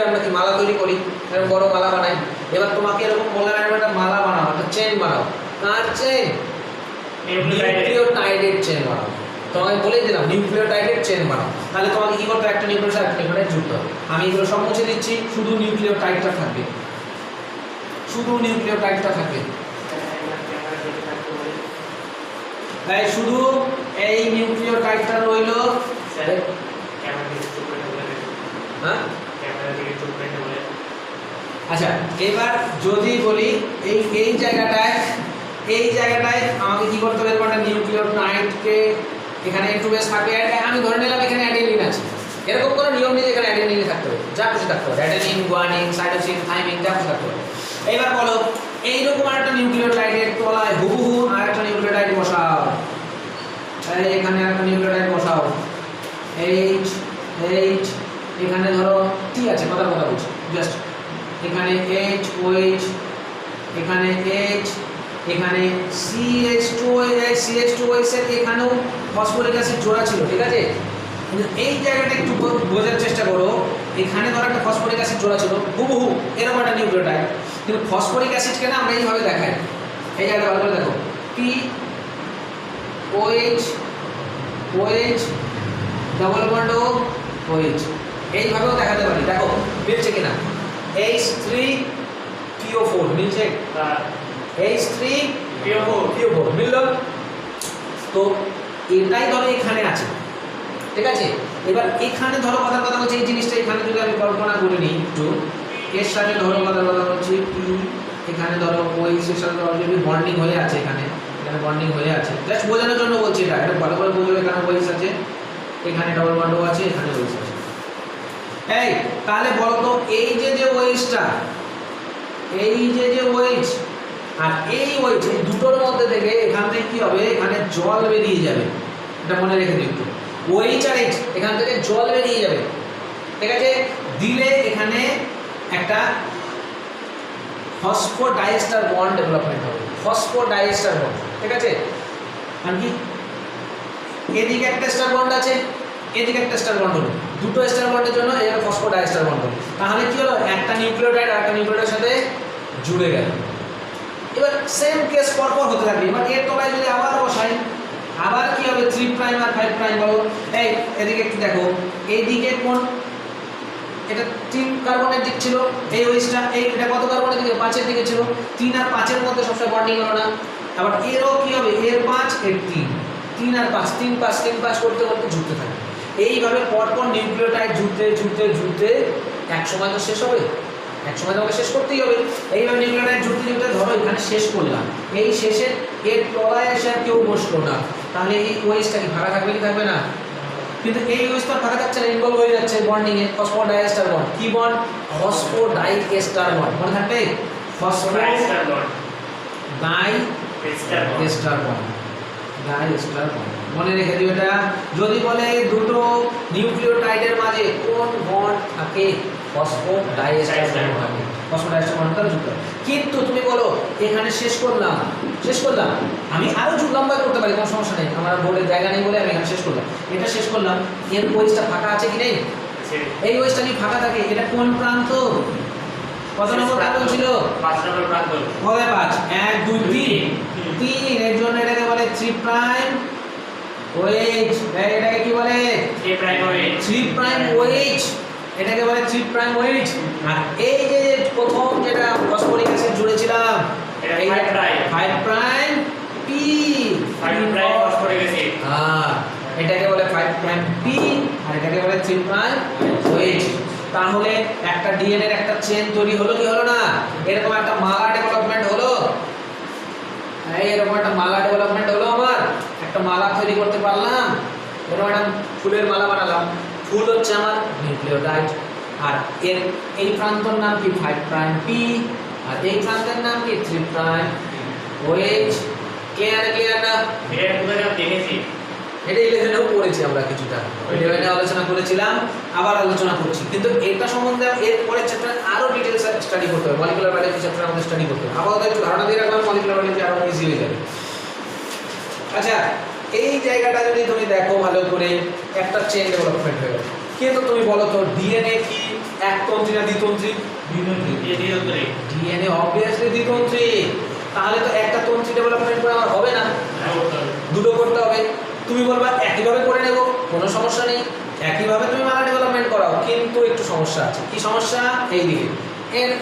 আমরা কি মালা তৈরি করি, এরকম বড় মালা বানাই। এবার তোমাকে এরকম বললাম একটা মালা বানাও, একটা চেন বানাও। কার চেন? নিউক্লিওটাইডের চেন বানাও। তোমাকে বলেই দিলাম নিউক্লিওটাইডের চেন বানাও। তাহলে তোমাকে কি করতে হবে, একটা নিউক্লিওটাইড একটা নিউক্লিওটাইড জুড়তে হবে। আমি এগুলো সব মুছে দিচ্ছি, শুধু নিউক্লিওটাইডটা থাকবে, শুধু নিউক্লিওটাইডটা থাকবে। তাই শুধু এই নিউক্লিওটাইডটা রইলো। হ্যাঁ আচ্ছা, এবার যদি বলি এই জায়গাটায় আমাকে কি করতে হবে, একটা নিউক্লিওটাইডকে এখানে একটু বেশ থাকবে। আমি ধরে নিলাম এখানে অ্যাডেনিন আছে, এরকম কোনো নিয়ম নেই এখানে অ্যাডেনিন থাকতে হবে, যা খুশি থাকতে হবে, অ্যাডেনিন, গুয়ানিন, সাইটোসিন, থাইমিন, যা খুশি থাকতে হবে। এইবার বলো এইরকম একটা নিউক্লিওটাইডের তলায় হুবহু আর একটা নিউক্লিওটাইড বসাও, এখানে একটা নিউক্লিওটাইড বসাও, এইচ এইচ, এখানে ধরো টি আছে, কথা বলছি জাস্ট, এখানে এইচ ওএইচ, এখানে এইচ, এখানে CH2OH এর এখানেও ফসফরিক অ্যাসিড জোড়া ছিল, ঠিক আছে। কিন্তু এই জায়গাটা একটু বোঝার চেষ্টা করো, এখানে ধরো একটা ফসফরিক অ্যাসিড জোড়া ছিল হুবহু এরকম একটা নিউক্লিওটাইড, কিন্তু ফসফরিক অ্যাসিডকে না আমরা এইভাবে দেখাই, এই জায়গাটা ভালো করে দেখো, POH OH double bond OH, এইভাবেও দেখাতে পারি। দেখো মিলছে কিনা, H3PO4 মিলছে, H3PO4 মিলল। তো এটাই ধরো এখানে আছে, ঠিক আছে। এবার এখানে ধরো কথার কথা বলছি, এই জিনিসটা এখানে যদি আমি কল্পনা করে নিই একটু, এর সাথে ধরো কথার কথা বলছি পি, এখানে ধরো OH এর সাথে অলরেডি বন্ডিং হয়ে আছে, এখানে বন্ডিং হয়ে আছে, জাস্ট বোঝানোর জন্য বলছি, এটা ভালো করে বুঝবে। এখানে OH আছে, এখানে ডবল বন্ড আছে, এখানে OH আছে। এই তাহলে বলো তো এই যে OH-টা, এই যে OH আর এই OH, এই দুটোর মধ্যে থেকে এখান থেকে কি হবে, এখানে জল বেরিয়ে যাবে, এটা মনে রেখে দিও একটু। OH আর H এখান থেকে জল বেরিয়ে যাবে, ঠিক আছে। দিলে এখানে একটা ফসফোডাইএস্টার বন্ড ডেভেলপমেন্ট হবে, ফসফোডাইএস্টার বন্ড, ঠিক আছে। আর কি এদিকে একটা এস্টার বন্ড আছে, এদিকে একটা এস্টার বন্ড হলো, দুটো এস্টার বন্ডের জন্য এর ফসফোডাইএস্টার বন্ড হলো। তাহলে কি হলো, একটা নিউক্লিওটাইড আর একটা নিউক্লিওটাইডের সাথে জুড়ে গেল। এবার সেম কেস পরপর হতে থাকবে। এবার এর তলায় যদি আবার বসাই, আবার কি হবে, 3 প্রাইম আর 5 প্রাইম বলো। এই এদিকে একটু দেখো, এইদিকে কোন, এটা 3 কার্বনের দিক ছিল, এই ওইসটা, এটা কত কার্বনের দিকে, 5 এর দিকে ছিল। 3 আর 5 এর মধ্যে সবসময় বন্ডিং হলো না। আবার এরও কি হবে, এর 5 এর 3, 3 আর 5, 3 5 3 5 করতে করতে জুড়তে থাকে। এইভাবে পরপর নিউক্লিওটাইড জুড়তে জুড়তে জুড়তে এক সময় তো শেষ হবে, এক সময় তোমাকে শেষ করতেই হবে। এইভাবে নিউক্লিওটাইড জুড়তে জুড়তে ধরো এখানে শেষ করলাম, এই শেষে এর তলায় এসে আর কেউ বসলো না, তাহলে এই ওয়েসটা কি ফাঁকা থাকবে কি থাকবে না? কিন্তু এই ওয়েস তো ফাঁকা থাকছে না, ইনভলভ হয়ে যাচ্ছে বন্ডিং এ, ফসফোডাইএস্টার বন্ড। কি বন্ড? Phosphodiester bond. মনে থাকবে, ফসফোডাইএস্টার বন্ড, ডাইএস্টার বন্ড, ডাইএস্টার বন্ড। মনে রেখে দিও এটা। যদি বলে দুটো নিউক্লিওটাইডের মাঝে কোন বন্ড থাকে, ফসফোডাইএস্টার বন্ড থাকে, ফসফোডাইএস্টার বন্ড তাহলে যুক্ত। কিন্তু তুমি বলো এখানে শেষ করলাম, আমি আরো লম্বা করতে পারি, কোনো সমস্যা নেই, আমার বোর্ডের জায়গা নেই বলে আমি এখানে শেষ করলাম, এটা শেষ করলাম। এর ওয়েসটা ফাঁকা আছে কি নেই? এই ওয়েসটা যদি ফাঁকা থাকে, এটা কোন প্রান্ত, কত নম্বর প্রান্ত ছিল? 5 নম্বর প্রান্ত। কবে 5? 1 2 3 3, এর জন্য এটাকে বলে 3 প্রাইম OH। এটাকে কি বলে? 3 প্রাইম OH। 3 প্রাইম OH, এটাকে বলে 3 প্রাইম OH। আর এই যে প্রথম যেটা ফসফরিক অ্যাসিড জুড়েছিলাম, এটা এই 5 prime 5 prime P, 5 prime phosphoric acid. হ্যাঁ, এটাকে বলে 5 প্রাইম P আর এটাকে বলে 3 প্রাইম OH। তাহলে একটা ডিএনএ এর একটা চেন তৈরি হলো কি হলো না? এরকম একটা মালা ডেভেলপমেন্ট হলো, এরকম একটা মালা ডেভেলপমেন্ট হলো, আমার একটা মালা তৈরি করতে পারলাম, এরকম একটা ফুলের মালা বানালাম। ফুল হচ্ছে আমার নিউক্লিওটাইড, আর এর এই প্রান্তর নাম কি 5 প্রাইম P, আর এই প্রান্তের নাম কি 3 প্রাইম OH। ক্লিয়ার না? এটা কোথায় দেখেছি, এটা 11-এও পড়েছি আমরা কিছুটা, 11-এ আলোচনা করেছিলাম, আবার আলোচনা করছি। কিন্তু এটা সম্বন্ধে এর পরের চ্যাপ্টারে আরো ডিটেইলস স্টাডি করতে হবে, মলিকুলার বায়োলজি চ্যাপ্টার আমাদের স্টাডি করতে হবে। আপাতত একটু ধারণা দিয়ে রাখলাম, মলিকুলার বায়োলজি আরো ইজি হয়ে যাবে। আচ্ছা, এই জায়গাটা যদি তুমি দেখো ভালো করে, একটা চেইন ডেভেলপমেন্ট হয়ে গেল। কিন্তু তুমি বলো তো ডিএনএ কি একতন্ত্রী না দ্বিতন্ত্রী? দ্বিতন্ত্রী। DNA obviously দ্বিতন্ত্রী। তাহলে তো একটা তন্ত্রী ডেভেলপমেন্ট করে আমার হবে না, দুটো করতে হবে। তুমি বলবা একইভাবে করে নেব, কোনো সমস্যা নেই, একইভাবে তুমি মালা ডেভেলপমেন্ট করাও, কিন্তু একটু সমস্যা আছে। কি সমস্যা? এইদিকে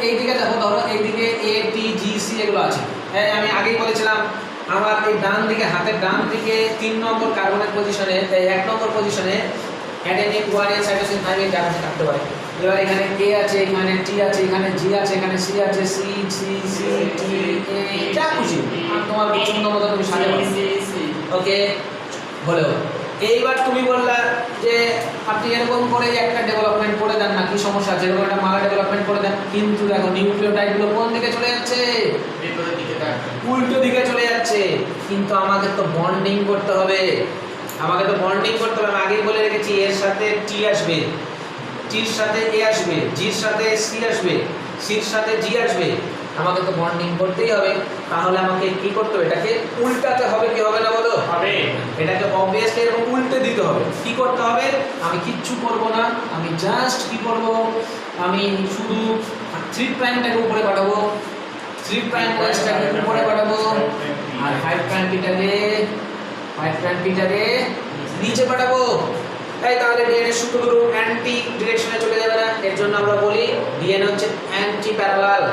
এইদিকে দেখো, ধরো এইদিকে এ টি জি সি এগুলো আছে। হ্যাঁ, আমি আগেই বলেছিলাম আমার এই ডান দিকে, হাতের ডান দিকে 3 নম্বর কার্বনের পজিশনে, 1 নম্বর পজিশনে অ্যাডেনিন, গুয়ানিন, সাইটোসিন, থাইমিন যা কিছু থাকতে পারে। এবার এখানে এ আছে, এখানে টি আছে, এখানে জি আছে, এখানে সি আছে, সি সি সি টি এ যা খুশি আর তোমার পছন্দ মতো তুমি সাজাও। ওকে হলো। এইবার তুমি বললা যে আপনি এরকম করে একটা ডেভেলপমেন্ট করে দেন না, কি সমস্যা আছে, এরকম একটা মালা ডেভেলপমেন্ট করে দেন, কিন্তু দেখো নিউক্লিওটাইডগুলো কোন দিকে চলে যাচ্ছে? উল্টো দিকে চলে যাচ্ছে। কিন্তু আমাদের তো বন্ডিং করতে হবে, আমাকে তো বন্ডিং করতে হবে। আমি আগেই বলে রেখেছি এর সাথে টি আসবে, টির সাথে এ আসবে, জির সাথে সি আসবে, সির সাথে জি আসবে। আমাকে তো বন্ডিং করতেই হবে। তাহলে আমাকে কি করতে হবে? এটাকে উল্টাতে হবে, কি হবে না বলো? হবে। এটাকে অবভিয়াসলি এরকম উল্টে দিতে হবে। কি করতে হবে? আমি কিচ্ছু করব না, আমি জাস্ট কি করব, আমি শুধু 3 প্রাইমটাকে উপরে পাঠাবো, 3 প্রাইম ওয়েস্টটাকে উপরে পাঠাবো, আর 5 প্রাইম পিটাকে নিচে পাঠাবো। তাই তাহলে ডিএনএ সূত্রগুলো অ্যান্টি ডিরেকশনে চলে যাবে না। এর জন্য আমরা বলি ডিএনএ হচ্ছে antiparallel,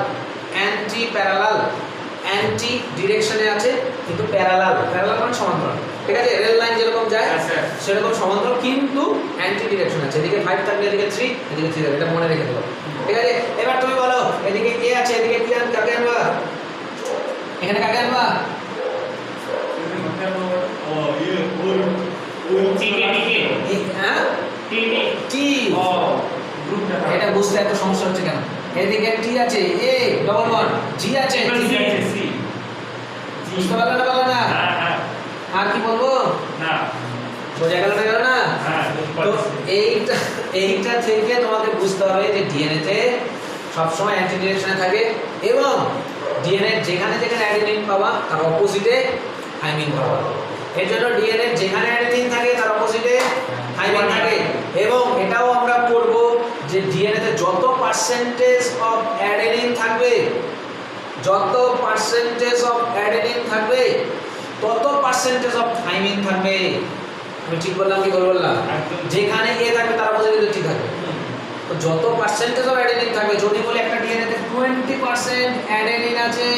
antiparallel, anti ডিরেকশনে আছে কিন্তু প্যারালাল, প্যারালাল মানে সমান্তরাল। ঠিক আছে, রেল লাইন যেরকম যায় সেরকম সমান্তরাল কিন্তু অ্যান্টি ডিরেকশন আছে। এদিকে 5 থাকলে এদিকে 3, এদিকে 3 থাকবে, এটা মনে রেখে দেবো। ঠিক আছে, এবার তুমি বলো এদিকে এ আছে, এদিকে কি আনবা, কাকে আনবা? এখানে কাকে আনবা? হ্যাঁ টি। এটা বুঝতে এত সমস্যা হচ্ছে কেন? এদিকে টি আছে, এ ডবল ওয়ান, জি আছে, বুঝতে পারলে না? পারলে না? আর কি বলবো? বোঝা গেল না? গেল না? তো এইটা থেকে তোমাকে বুঝতে হবে যে ডিএনএ তে সবসময় অ্যান্টি ডিরেকশনে থাকে এবং ডিএনএ যেখানে যেখানে অ্যাডেনিন পাবা তার অপোজিটে থাইমিন পাবা। এর জন্য ডিএনএ যেখানে অ্যাডেনিন থাকে তার অপোজিটে থাইমিন থাকে। এবং এটাও আমরা করব যে ডিএনএ তে যত পার্সেন্টেজ অফ অ্যাডেনিন থাকবে, যত পার্সেন্টেজ অফ অ্যাডেনিন থাকবে তত পার্সেন্টেজ অফ থাইমিন থাকবে। আমি ঠিক বললাম কি ভুল বললাম? যেখানে এ থাকবে তার অপোজিটে ঠিক থাকবে। তো যত পার্সেন্টেজ অফ অ্যাডেনিন থাকবে, যদি বলি একটা ডিএনএ তে 20% অ্যাডেনিন আছে,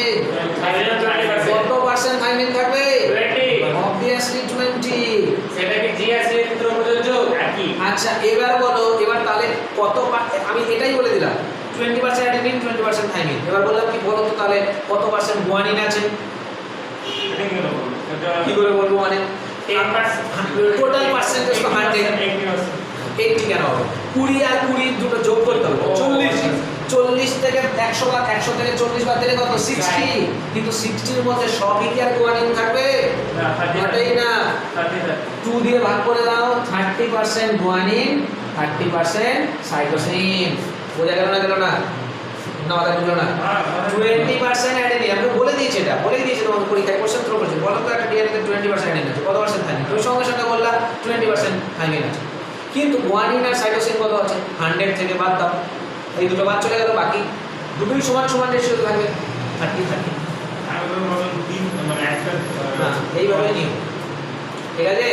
কত পার্সেন্ট থাইমিন থাকবে? অবভিয়াসলি 20। সেটা কি জি আছে সূত্র প্রযোজ্য একই? আচ্ছা এবার বলো, এবার তাহলে কত আমি এটাই বলে দিলাম 20% অ্যাডেনিন, 20% থাইমিন। এবার বললাম কি বলো তো তাহলে কত পার্সেন্ট গুয়ানিন আছে? কি করে বলবো? মানে 10% টোটাল পার্সেন্টেজ তো 100, 80 কেন হবে? 20 আর 20 দুটো যোগ করতে হবে 40। 40 থেকে 100 বাদ, 100 থেকে 40 বাদ দিলে কত? 60। কিন্তু 60 এর মধ্যে সবই কি আর গুয়ানিন থাকবে? মোটেই না। 2 দিয়ে ভাগ করে দাও, 30% গুয়ানিন, 30% সাইটোসিন। বোঝা গেল না? গেল না? না কথা বুঝলো না? 20% অ্যাডেনিন, আমি বলে দিয়েছি, এটা বলে দিয়েছি তোমাদের পরীক্ষায় কোশ্চেন থ্রো করেছি। বলো তো একটা ডিএনএ তে 20% অ্যাডেনিন আছে, কত পার্সেন্ট থাইমিন? তুমি সঙ্গে সঙ্গে বললা 20% থাইমিন আছে। কিন্তু গুয়ানিন আর সাইটোসিন কত আছে? 100 থেকে বাদ দাও, এই দুটো বাদ চলে গেল, বাকি দুটোই সমান সমান রেশিওতে থাকবে 30-30। এইভাবে নিও। ঠিক আছে?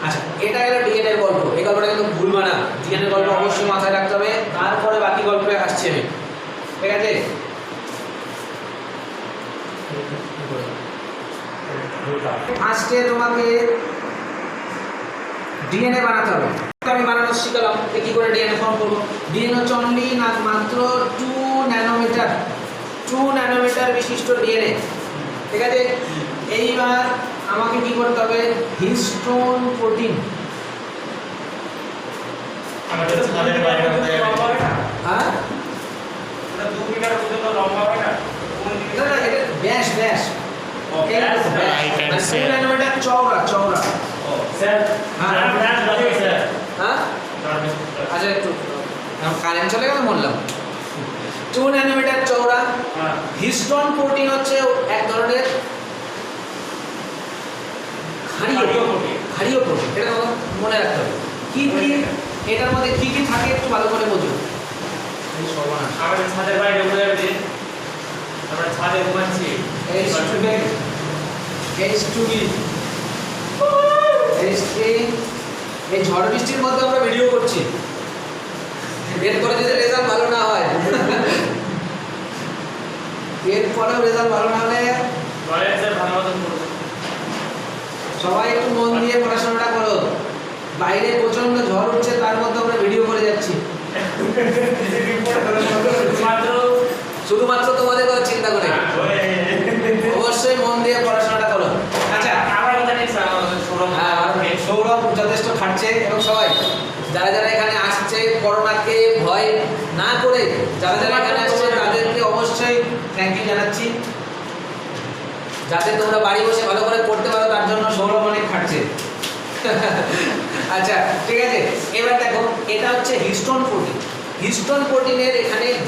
আচ্ছা এটা গেল ডিএনএ এর গল্প। এই গল্পটা কিন্তু ভুলবা না, ডিএনএ এর গল্প অবশ্যই মাথায় রাখতে হবে, তারপরে বাকি গল্পে আসছি আমি। ঠিক আছে? আজকে তোমাকে ডিএনএ বানাতে হবে। আমি বানানো শিখলাম যে কি করে ডিএনএ ফর্ম করবো। ডিএনএ হচ্ছে অনলি না মাত্র 2 ন্যানোমিটার, 2 ন্যানোমিটার বিশিষ্ট ডিএনএ। ঠিক আছে? এইবার আমাকে কি করতে হবে? Histone protein. আমাদের ছাদের বাইরে লম্বা হবে না? হ্যাঁ ওটা 2 মিটার পর্যন্ত লম্বা হবে না? না না, এটা ব্যাস ব্যাস ব্যাস, মানে 2 ন্যানোমিটার চওড়া, চওড়া। স্যার ব্রাঞ্চ বলে স্যার। হ্যাঁ আচ্ছা একটু কারেন্ট চলে গেল বললাম। 2 ন্যানোমিটার চওড়া। হিস্টোন প্রোটিন হচ্ছে এক ধরনের ক্ষারীয় প্রোটিন। এটা তোমাকে মনে রাখতে হবে। কি কি এটার মধ্যে কি কি থাকে একটু ভালো করে বোঝো। এই সর্বনাশ, আমাদের ছাদের বাইরে উঠে যাবে যে আমরা ছাদে ঘুমাচ্ছি। H2B রেজিস্ট্রি এই ঝড় বৃষ্টির মধ্যে আমরা ভিডিও করছি, এরপরে যদি রেজাল্ট ভালো না হয় এরপরেও রেজাল্ট ভালো না হলে বলেন স্যার ভালো মতো করুন। সবাই একটু মন দিয়ে পড়াশোনাটা করো। বাইরে প্রচন্ড ঝড় উঠছে, তার মধ্যে আমরা ভিডিও করে যাচ্ছি। শুধুমাত্র শুধুমাত্র তোমাদের কথা চিন্তা করে অবশ্যই মন দিয়ে পড়াশোনাটা করো। আচ্ছা, আমার কথা নেই স্যার, আমাদের সৌরভ সৌরভ যথেষ্ট খাটছে এবং সবাই যারা যারা এখানে আসছে করোনাকে ভয় না করে যারা যারা এখানে আসছে তাদেরকে অবশ্যই থ্যাংক ইউ জানাচ্ছি। যাতে তোমরা বাড়ি বসে ভালো করে পড়তে পারো তার জন্য সৌরভ অনেক খাটছে। আচ্ছা ঠিক আছে, এবার দেখো এটা হচ্ছে হিস্টোন প্রোটিন। হিস্টোন প্রোটিনের এখানে